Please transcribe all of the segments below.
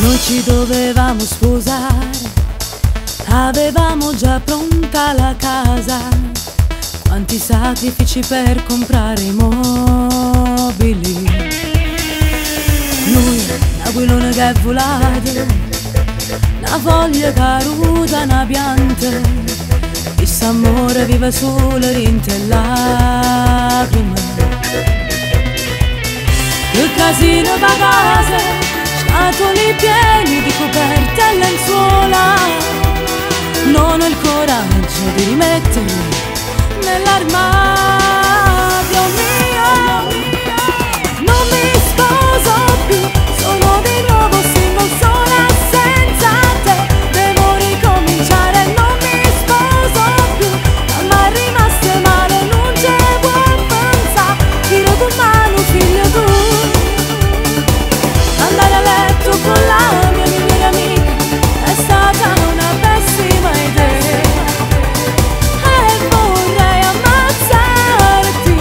Noi ci dovevamo sposare, avevamo già pronta la casa. Quanti sacrifici per comprare i mobili. Lui, l'aquilone che è volato, una foglia caduta, una pianta. Questo amore vive solo rinte e lacrime. Che casino va casa, scatoli pieni di coperte e lenzuola. Non ho il coraggio di rimetterli nell'armadio mio. Non mi sposo più, sono di nuovo single sola senza te. Devo ricominciare, non mi sposo più. Ma rimaste male, non c'è buon pensare. Tiro con mano, figlio tu. Andare a letto con la mia migliore amica è stata una pessima idea. E vorrei ammazzarti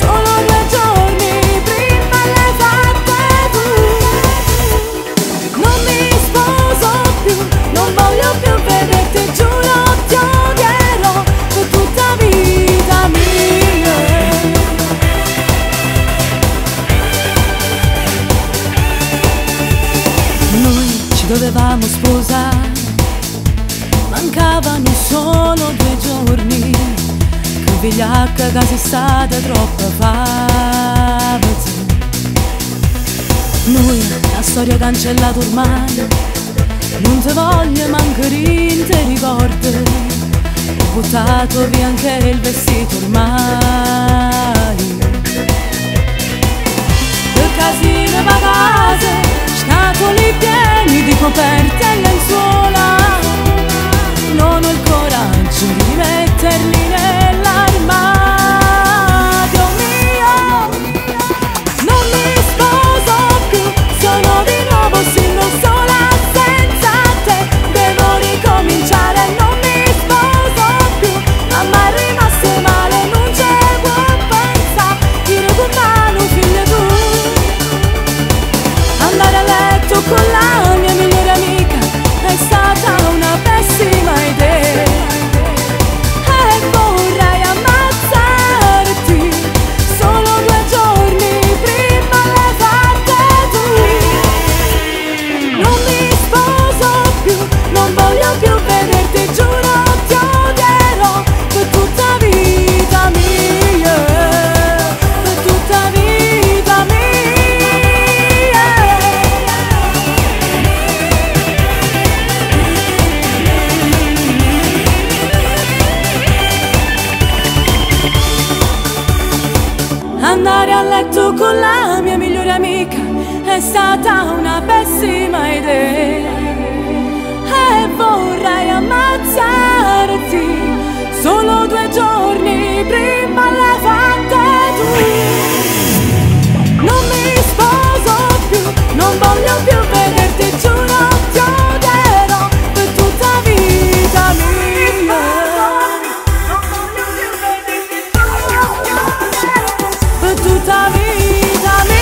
solo 2 giorni prima l'hai fatta tu. Non mi sposo più, non voglio più vederti, giuro ti odierò per tutta vita mia. Noi ci dovevamo sposare, mancavano solo 2 giorni. Che vigliacca che sei stata troppo favosa. Noi la storia cancellata ormai, non ti voglio mancare in te ricordi. Ho buttato via anche il vestito ormai. Che casino va casa, scatoli pieni di coperte e lenzuola. Non ho il coraggio di rimetterli nell'armadio mio. Non mi sposo più, sono di nuovo single sola senza te. Devo ricominciare, non mi sposo più. Mamma è rimasta male, non c'è buon pensare. Tiro con mano, figlio tu. Andare a letto con la mia migliore amica è stata una pessima idea. E vorrei ammazzarti solo 2 giorni prima l'hai fatta tu. Non mi sposo più, non voglio più vederti, giuro ti odierò per tutta vita mia. Per tutta vita mia. Andare a letto con la mia migliore amica è stata una pessima idea. E vorrei ammazzarti solo 2 giorni prima l'hai fatta tu. Non mi sposo più, non voglio più vederti, giuro ti odierò per tutta vita mia. Per tutta vita mia.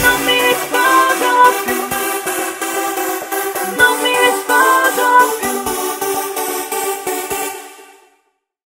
Non mi sposo più, non mi